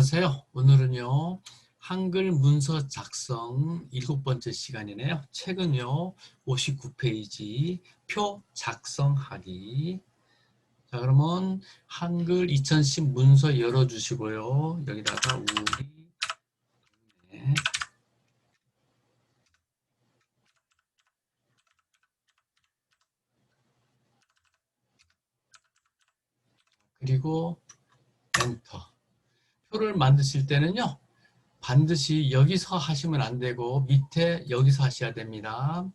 안녕하세요. 오늘은요, 한글 문서 작성 7번째 시간이네요. 책은요, 59페이지 표 작성하기. 자, 그러면 한글 2010 문서 열어주시고요. 여기다가 우리 네. 그리고 엔터. 표를 만드실 때는요, 반드시 여기서 하시면 안 되고 밑에 여기서 하셔야 됩니다.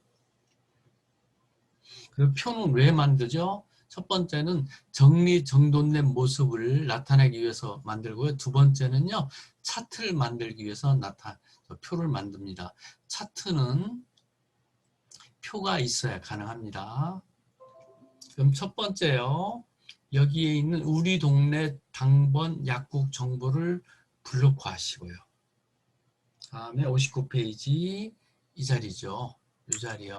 그 표는 왜 만들죠? 첫 번째는 정리정돈된 모습을 나타내기 위해서 만들고요. 두 번째는요, 차트를 만들기 위해서 표를 만듭니다. 차트는 표가 있어야 가능합니다. 그럼 첫 번째요, 여기에 있는 우리 동네 당번 약국 정보를 블록화하시고요. 다음에 59페이지 이 자리죠. 이 자리요.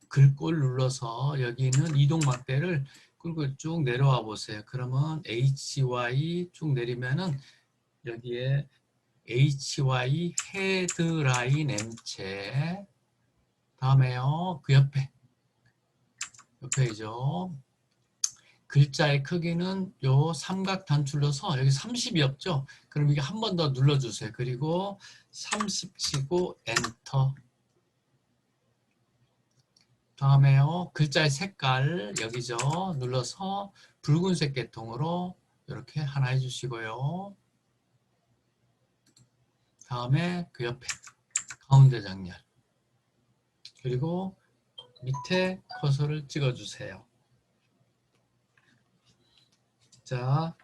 글꼴 눌러서 여기 있는 이동 막대를 끌고 쭉 내려와 보세요. 그러면 HY 쭉 내리면은 여기에 HY 헤드라인 M체 다음에요. 그 옆에죠. 글자의 크기는 요 삼각 단추로서 여기 30이 없죠. 그럼 이게 한 번 더 눌러주세요. 그리고 30 치고 엔터. 다음에요. 글자의 색깔 여기죠. 눌러서 붉은색 계통으로 이렇게 하나 해주시고요. 다음에 그 옆에 가운데 장렬. 그리고 밑에 커서를 찍어주세요. 자,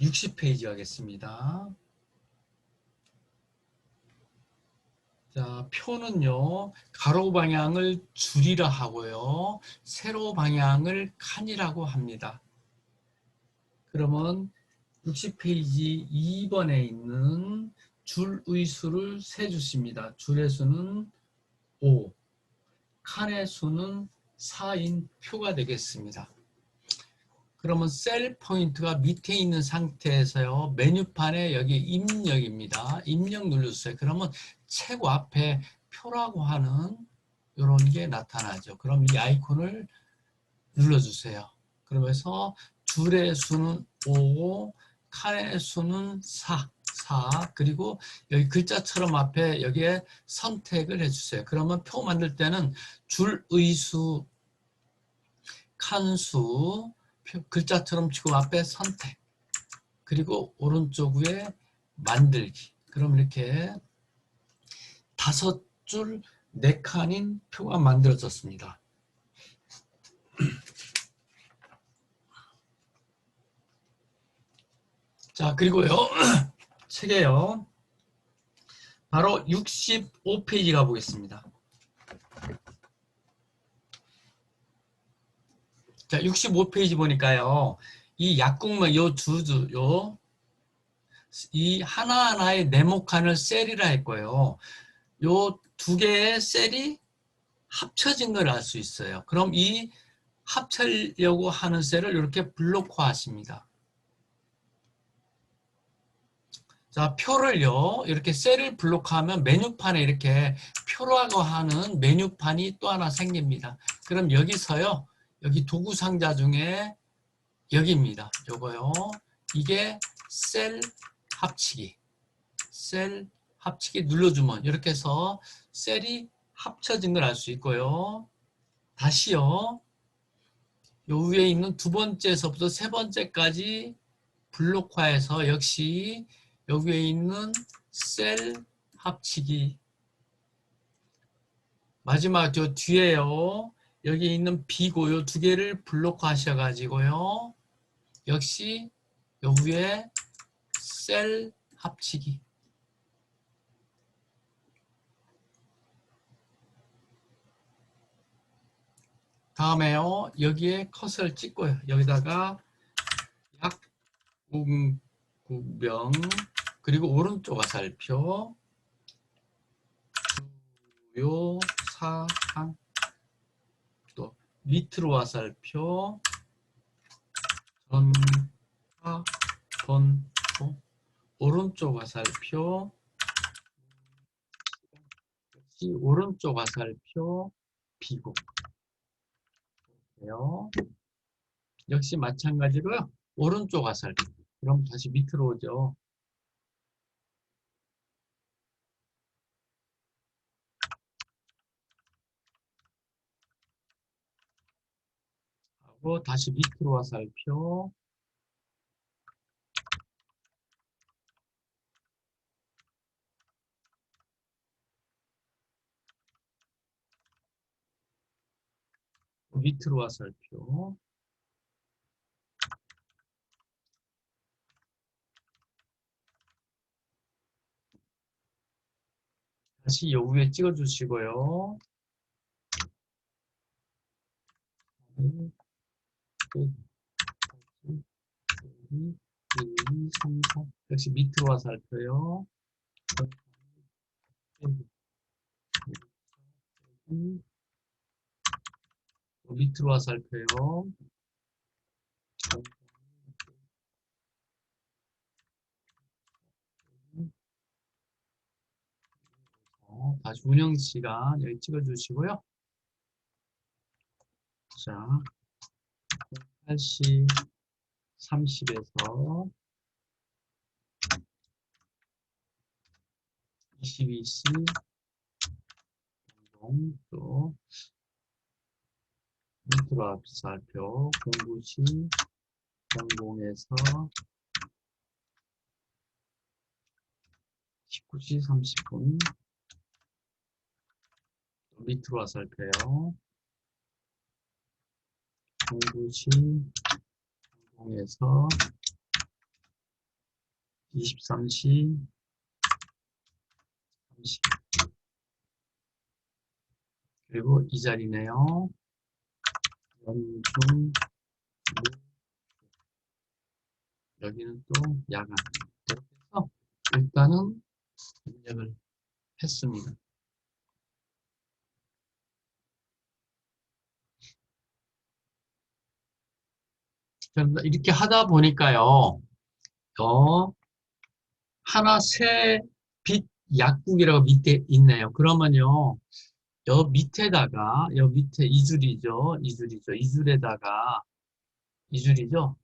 60페이지 하겠습니다. 자, 표는요, 가로 방향을 줄이라 하고요, 세로 방향을 칸이라고 합니다. 그러면 60페이지 2번에 있는 줄의 수를 세주십니다. 줄의 수는 5, 칸의 수는 4인 표가 되겠습니다. 그러면 셀 포인트가 밑에 있는 상태에서요, 메뉴판에 여기 입력입니다. 입력 눌러주세요. 그러면 최고 앞에 표라고 하는 이런 게 나타나죠. 그럼 이 아이콘을 눌러주세요. 그러면서 줄의 수는 5, 칸의 수는 4, 그리고 여기 글자처럼 앞에 여기에 선택을 해주세요. 그러면 표 만들 때는 줄의 수, 칸수, 글자처럼 치고 앞에 선택, 그리고 오른쪽 위에 만들기. 그럼 이렇게 5줄 4칸인 표가 만들어졌습니다. 자, 그리고요, 책에요, 바로 65페이지 가보겠습니다. 자, 65페이지 보니까요, 이 약국만 이 하나하나의 네모칸을 셀이라 했고요. 요 2개의 셀이 합쳐진 걸 알 수 있어요. 그럼 이 합치려고 하는 셀을 이렇게 블록화 하십니다. 자, 표를요, 이렇게 셀을 블록하면 메뉴판에 이렇게 표라고 하는 메뉴판이 또 하나 생깁니다. 그럼 여기서요, 여기 도구 상자 중에 여기입니다. 요거요. 이게 셀 합치기. 셀 합치기 눌러주면 이렇게 해서 셀이 합쳐진 걸 알 수 있고요. 다시요. 요 위에 있는 2번째에서부터 3번째까지 블록화해서 역시 여기에 있는 셀 합치기. 마지막 저 뒤에요. 여기 있는 비고 요 2개를 블록화 하셔가지고요. 역시 요 위에 셀 합치기. 다음에요. 여기에 컷을 찍고요. 여기다가 약국명 그리고 오른쪽 화살표 주요 사항 또 밑으로 화살표 전화 번호 오른쪽 화살표, 역시 오른쪽 화살표, 비고. 역시 마찬가지로요. 오른쪽 화살표. 그럼 다시 밑으로 오죠. 하고 다시 밑으로 화살표. 밑으로 화살표. 다시 요 위에 찍어주시고요. 1, 2, 3, 4. 역시 밑으로 화살표요. 밑으로 화살표요. 다시 운영 시간 여기 찍어주시고요. 자, 8시 30에서 22시 또 밑으로 화살표 09시 00에서 19시 30분 밑으로 화살표요. 09시 00에서 23시 30. 그리고 이 자리네요. 연중 여기는 또 야간. 이렇게 해서 일단은 입력을 했습니다. 이렇게 하다 보니까요, 하나 새 빛 약국이라고 밑에 있네요. 그러면요, 여 밑에다가, 여 밑에 이 줄이죠. 이 줄에다가, 이 줄이죠.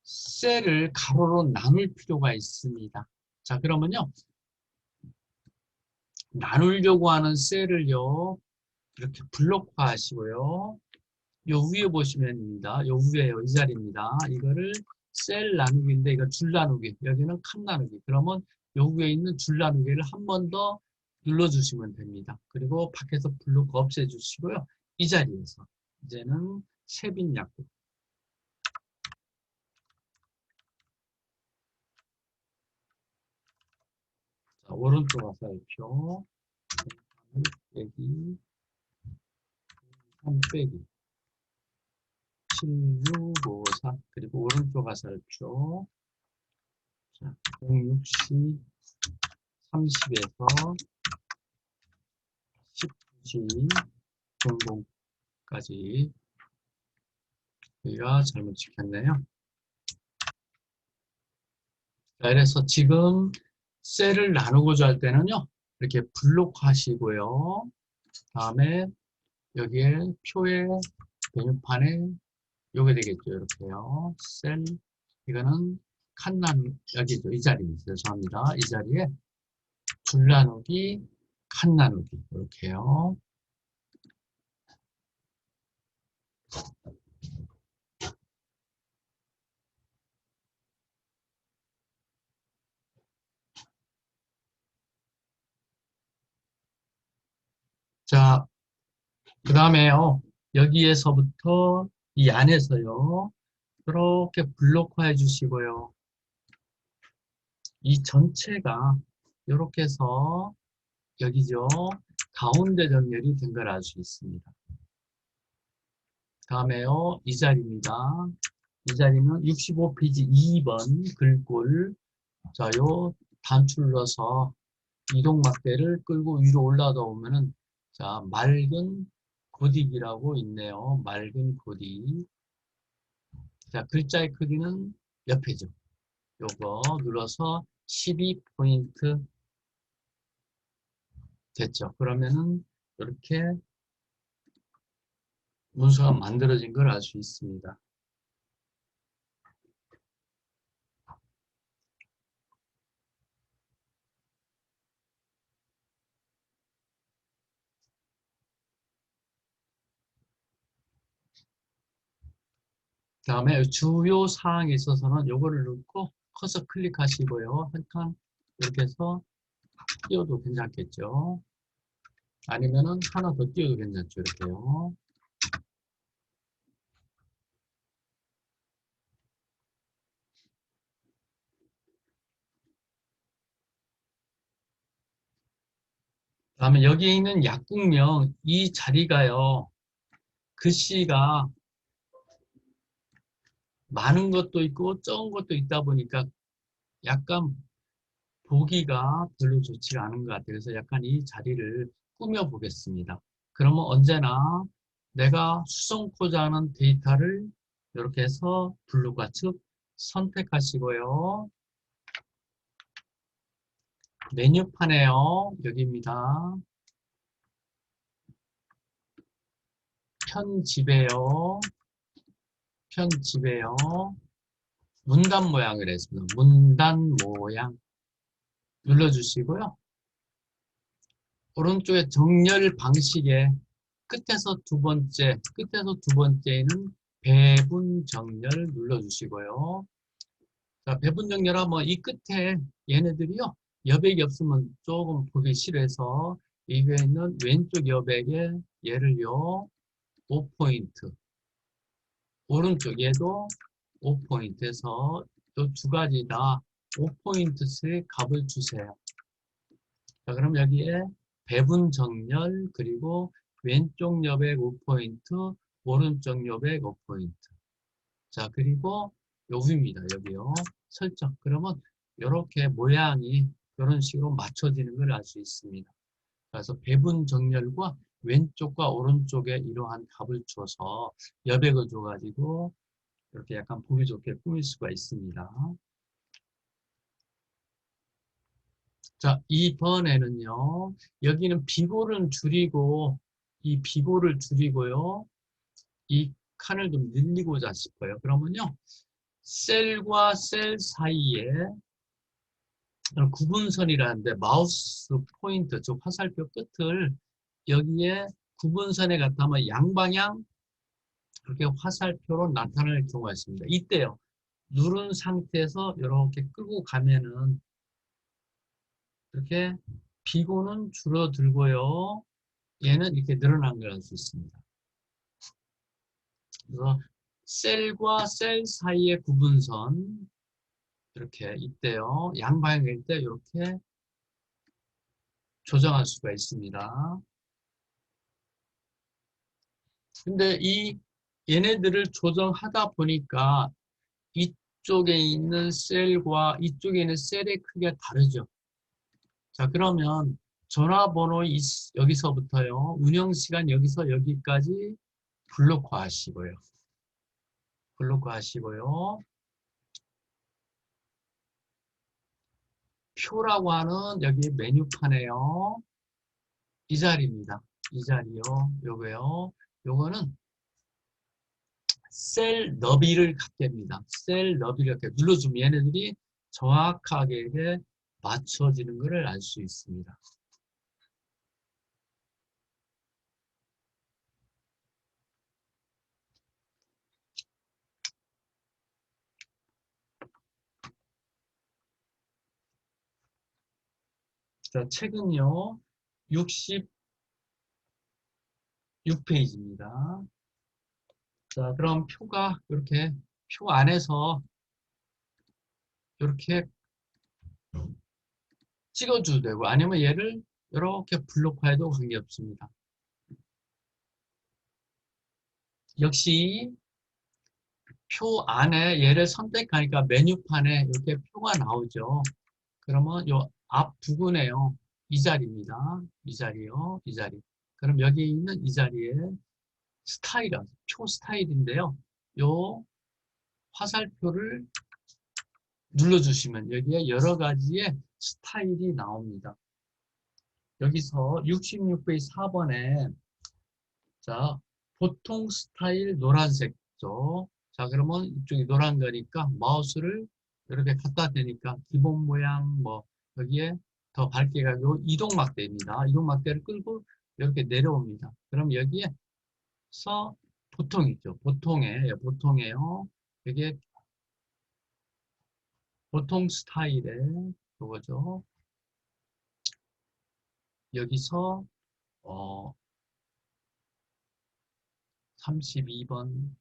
셀을 가로로 나눌 필요가 있습니다. 자, 그러면요, 나누려고 하는 셀을요, 이렇게 블록화 하시고요. 요 위에 보시면입니다. 요 위에요. 이 자리입니다. 이거를 셀 나누기인데 이거 줄 나누기. 여기는 칸 나누기. 그러면 요 위에 있는 줄 나누기를 한 번 더 눌러주시면 됩니다. 그리고 밖에서 블록 없애주시고요. 이 자리에서 이제는 세빈 약국. 자, 오른쪽 화살표. 빼기 3 빼기 7654 그리고 오른쪽 화살표. 자, 06시 30에서 19시 00까지 우리가 잘못 찍혔네요. 자, 그래서 지금 셀을 나누고자 할 때는요. 이렇게 블록하시고요. 다음에 여기에 표에 메뉴판에 요게 되겠죠. 이렇게요. 셀 이거는 칸 나누기 여기죠. 이 자리에 죄송합니다. 이 자리에 줄 나누기 칸 나누기 이렇게요. 자, 그 다음에요. 여기에서부터 이 안에서요. 이렇게 블록화 해주시고요. 이 전체가 이렇게 해서 여기죠. 가운데 정렬이 된 걸 알 수 있습니다. 다음에요. 이 자리입니다. 이 자리는 65페이지 2번 글꼴. 자, 요 단추를 넣어서 이동막대를 끌고 위로 올라다 보면은 자, 맑은 고딕이라고 있네요. 맑은 고딕. 자, 글자의 크기는 몇 페이죠? 요거 눌러서 12포인트 됐죠. 그러면은 이렇게 문서가 만들어진 걸 알 수 있습니다. 다음에 주요 사항에 있어서는 요거를 넣고 커서 클릭하시고요. 한 칸 이렇게 해서 띄워도 괜찮겠죠. 아니면은 하나 더 띄워도 괜찮죠. 이렇게요. 다음에 여기에 있는 약국명 이 자리가요. 글씨가 많은 것도 있고 적은 것도 있다 보니까 약간 보기가 별로 좋지가 않은 것 같아요. 그래서 약간 이 자리를 꾸며 보겠습니다. 그러면 언제나 내가 수성코자 하는 데이터를 이렇게 해서 블루과측 선택하시고요. 메뉴판에요. 여기입니다. 편집에요. 편집에요. 문단 모양을 했습니다. 문단 모양 눌러주시고요. 오른쪽에 정렬 방식에 끝에서 두 번째는 배분 정렬 눌러주시고요. 자, 배분 정렬하면 이 끝에 얘네들이요. 여백이 없으면 조금 보기 싫어서 이게 있는 왼쪽 여백에 얘를요. 5포인트. 오른쪽 얘도 5포인트에서 이 두 가지 다 5포인트씩 값을 주세요. 자, 그럼 여기에 배분 정렬 그리고 왼쪽 여백 5포인트, 오른쪽 여백 5포인트. 자, 그리고 여기입니다. 여기요. 설정. 그러면 이렇게 모양이 이런 식으로 맞춰지는 걸 알 수 있습니다. 그래서 배분 정렬과 왼쪽과 오른쪽에 이러한 값을 줘서 여백을 줘가지고 이렇게 약간 보기 좋게 꾸밀 수가 있습니다. 자, 이번에는요. 여기는 비고를 줄이고 이 비고를 줄이고요. 이 칸을 좀 늘리고자 싶어요. 그러면요. 셀과 셀 사이에 구분선이라는데 마우스 포인트, 즉 화살표 끝을 여기에 구분선에 갖다 하면 양방향 그렇게 화살표로 나타날 경우가 있습니다. 이때요. 누른 상태에서 이렇게 끌고 가면은 이렇게 비고는 줄어들고요. 얘는 이렇게 늘어난 걸 알 수 있습니다. 그래서 셀과 셀 사이의 구분선 이렇게 있대요. 양방향일 때 이렇게 조정할 수가 있습니다. 근데 이 얘네들을 조정하다 보니까 이쪽에 있는 셀과 이쪽에 있는 셀의 크기가 다르죠. 자, 그러면 전화번호 여기서부터요. 운영시간 여기서 여기까지 블록화 하시고요. 블록화 하시고요. 표라고 하는 여기 메뉴판에요. 이 자리입니다. 이 자리요. 요거요. 요거는 셀 너비를 갖게 합니다. 셀 너비를 이렇게 눌러주면 얘네들이 정확하게 맞춰지는 것을 알 수 있습니다. 자, 책은요. 66페이지입니다. 자, 그럼 표가 이렇게 표 안에서 이렇게 찍어줘도 되고 아니면 얘를 이렇게 블록화해도 관계없습니다. 역시 표 안에 얘를 선택하니까 메뉴판에 이렇게 표가 나오죠. 그러면 요 앞 부분에요. 이 자리입니다. 이 자리요. 이 자리. 그럼 여기 있는 이 자리에 표 스타일인데요. 요 화살표를 눌러주시면 여기에 여러 가지의 스타일이 나옵니다. 여기서 66페이지 4번에 자, 보통 스타일 노란색죠. 자, 그러면 이쪽이 노란 거니까 마우스를 이렇게 갖다 대니까 기본 모양 뭐 여기에 더 밝게 가고 이동막대입니다. 이동막대를 끌고 이렇게 내려옵니다. 그럼 여기에서 보통이죠. 보통이에요. 여기에 보통 스타일의 그거죠. 여기서 32번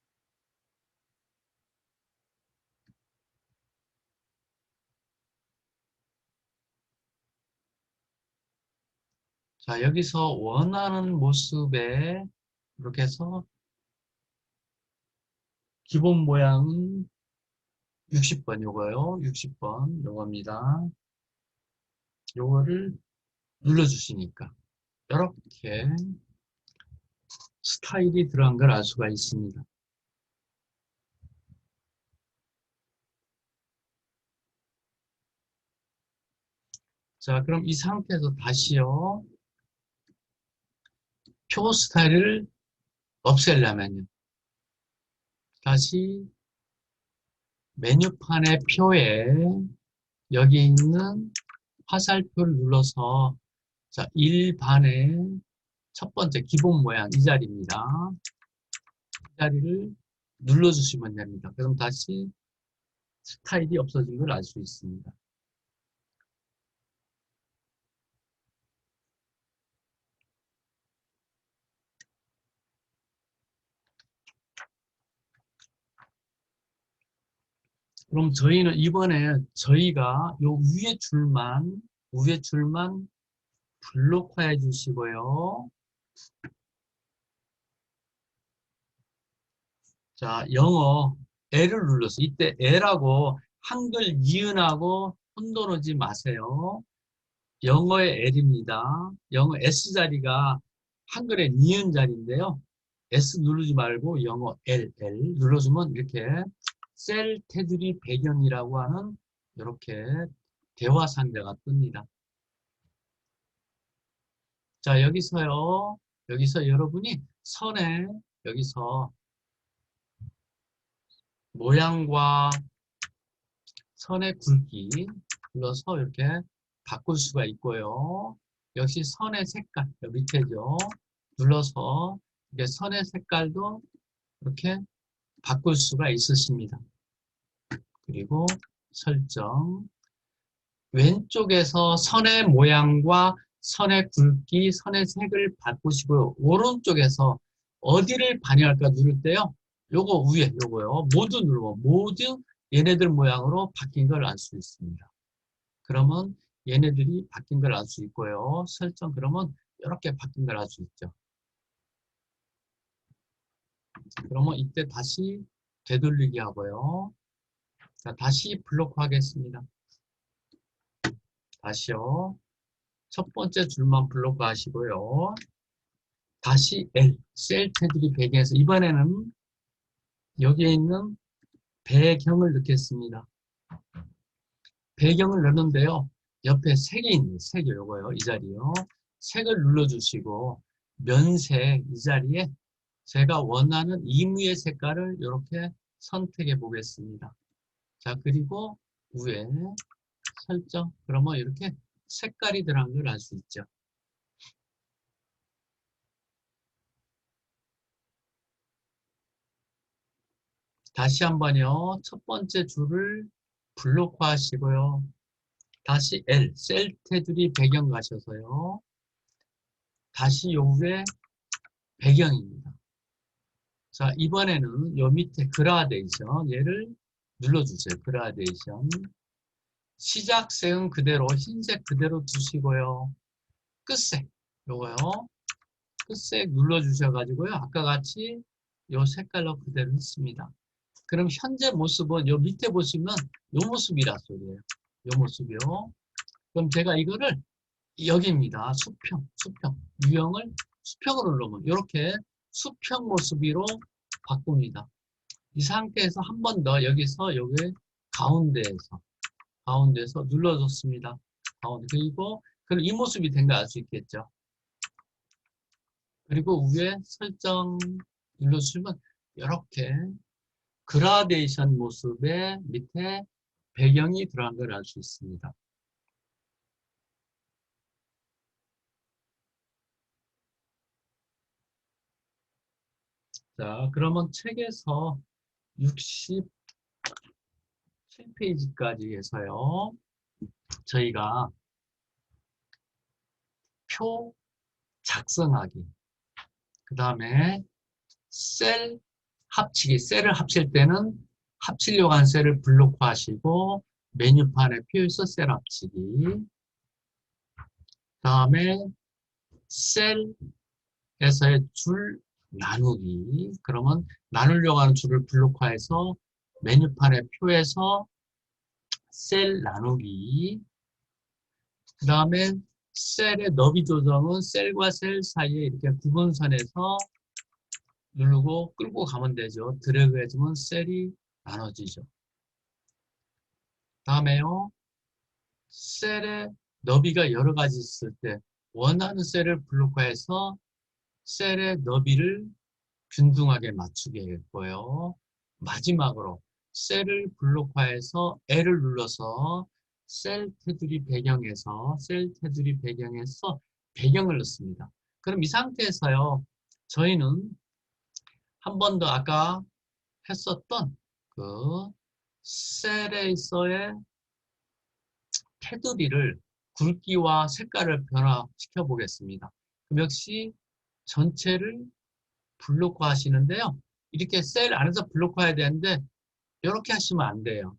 자, 여기서 원하는 모습에 이렇게 해서 기본 모양은 60번 요거요. 60번 요겁니다. 요거를 눌러주시니까 이렇게 스타일이 들어간 걸 알 수가 있습니다. 자, 그럼 이 상태에서 다시요. 표 스타일을 없애려면요. 다시 메뉴판의 표에 여기 있는 화살표를 눌러서 자, 1반의 첫 번째 기본 모양 이 자리입니다. 이 자리를 눌러주시면 됩니다. 그럼 다시 스타일이 없어진 걸 알 수 있습니다. 그럼 저희는 이번에 저희가 요 위에 줄만 블록화해 주시고요. 자, 영어 L을 눌러서 이때 L하고 한글 니은하고 혼돈하지 마세요. 영어의 L입니다. 영어 S자리가 한글의 니은 자리인데요. S 누르지 말고 영어 L 눌러주면 이렇게 셀 테두리 배경이라고 하는 이렇게 대화 상자가 뜹니다. 자, 여기서 여러분이 선에 여기서 모양과 선의 굵기 눌러서 이렇게 바꿀 수가 있고요. 역시 선의 색깔, 밑에죠. 눌러서 이렇게 선의 색깔도 이렇게 바꿀 수가 있으십니다. 그리고 설정. 왼쪽에서 선의 모양과 선의 굵기, 선의 색을 바꾸시고요. 오른쪽에서 어디를 반영할까 누를 때요. 요거 위에 요거요. 모두 누르고 모두 얘네들 모양으로 바뀐 걸 알 수 있습니다. 그러면 얘네들이 바뀐 걸 알 수 있고요. 설정 그러면 이렇게 바뀐 걸 알 수 있죠. 그러면 이때 다시 되돌리기 하고요. 자, 다시 블록 하겠습니다. 다시요. 첫 번째 줄만 블록 하시고요. 다시 L, 셀 테두리 배경에서 이번에는 여기에 있는 배경을 넣겠습니다. 배경을 넣는데요. 옆에 색이 있는 색이 요거요. 이 자리요. 색을 눌러주시고 면색 이 자리에 제가 원하는 이무의 색깔을 이렇게 선택해 보겠습니다. 자, 그리고 위에 설정. 그러면 이렇게 색깔이 들어간 걸 알 수 있죠. 다시 한번요. 첫 번째 줄을 블록화 하시고요. 다시 L, 셀 테두리 배경 가셔서요. 다시 요 위에 배경입니다. 자, 이번에는 요 밑에 그라데이션, 얘를 눌러주세요. 그라데이션. 시작색은 그대로, 흰색 그대로 두시고요. 끝색, 요거요. 끝색 눌러주셔가지고요. 아까 같이 요 색깔로 그대로 했습니다. 그럼 현재 모습은 요 밑에 보시면 요 모습이라 소리예요. 요 모습이요. 그럼 제가 이거를 여기입니다. 수평. 유형을 수평으로 누르면 이렇게 수평 모습으로 바꿉니다. 이 상태에서 한 번 더 여기서 여기 가운데에서 가운데서 눌러줬습니다. 가운데. 그리고 이 모습이 된 거 알 수 있겠죠. 그리고 위에 설정 눌러주시면 이렇게 그라데이션 모습의 밑에 배경이 들어간 걸 알 수 있습니다. 자, 그러면 책에서 67페이지까지 해서요. 저희가 표 작성하기, 그 다음에 셀 합치기, 셀을 합칠 때는 합치려고 한 셀을 블록화하시고 메뉴판에 표에서 셀 합치기, 그 다음에 셀에서의 줄 나누기, 그러면 나누려고 하는 줄을 블록화해서 메뉴판의 표에서 셀 나누기, 그 다음에 셀의 너비 조정은 셀과 셀 사이에 이렇게 구분선에서 누르고 끌고 가면 되죠. 드래그 해주면 셀이 나눠지죠. 다음에요. 셀의 너비가 여러 가지 있을 때 원하는 셀을 블록화해서 셀의 너비를 균등하게 맞추게 했고요. 마지막으로 셀을 블록화해서 L을 눌러서 셀 테두리 배경에서 배경을 넣습니다. 그럼 이 상태에서요. 저희는 한 번 더 아까 했었던 그 셀에서의 테두리를 굵기와 색깔을 변화시켜 보겠습니다. 그럼 역시 전체를 블록화 하시는데요. 이렇게 셀 안에서 블록화해야 되는데 이렇게 하시면 안 돼요.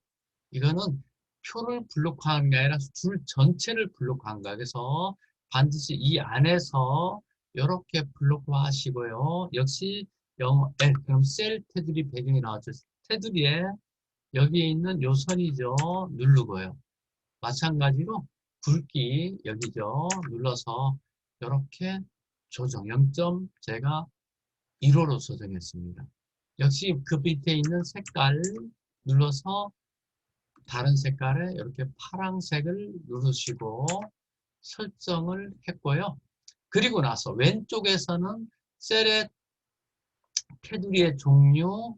이거는 표를 블록화하는 게 아니라 줄 전체를 블록화한 거예요. 그래서 반드시 이 안에서 이렇게 블록화 하시고요. 역시 영어 L, 그럼 셀 테두리 배경이 나왔죠. 테두리에 여기에 있는 요 선이죠. 누르고요. 마찬가지로 굵기 여기죠. 눌러서 이렇게 조정 0점 제가 1호로 조정했습니다. 역시 그 밑에 있는 색깔 눌러서 다른 색깔에 이렇게 파란색을 누르시고 설정을 했고요. 그리고 나서 왼쪽에서는 셀의 테두리의 종류,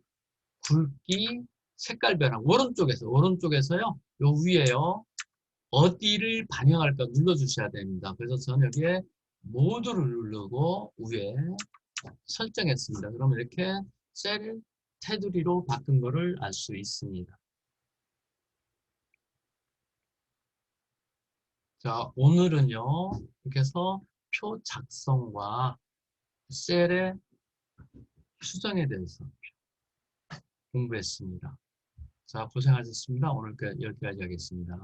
굵기, 색깔 변화. 오른쪽에서요. 요 위에요. 어디를 반영할까 눌러주셔야 됩니다. 그래서 저는 여기에 모두를 누르고 위에 설정했습니다. 그러면 이렇게 셀 테두리로 바꾼 것을 알 수 있습니다. 자, 오늘은요, 이렇게 해서 표 작성과 셀의 수정에 대해서 공부했습니다. 자, 고생하셨습니다. 오늘 여기까지 하겠습니다.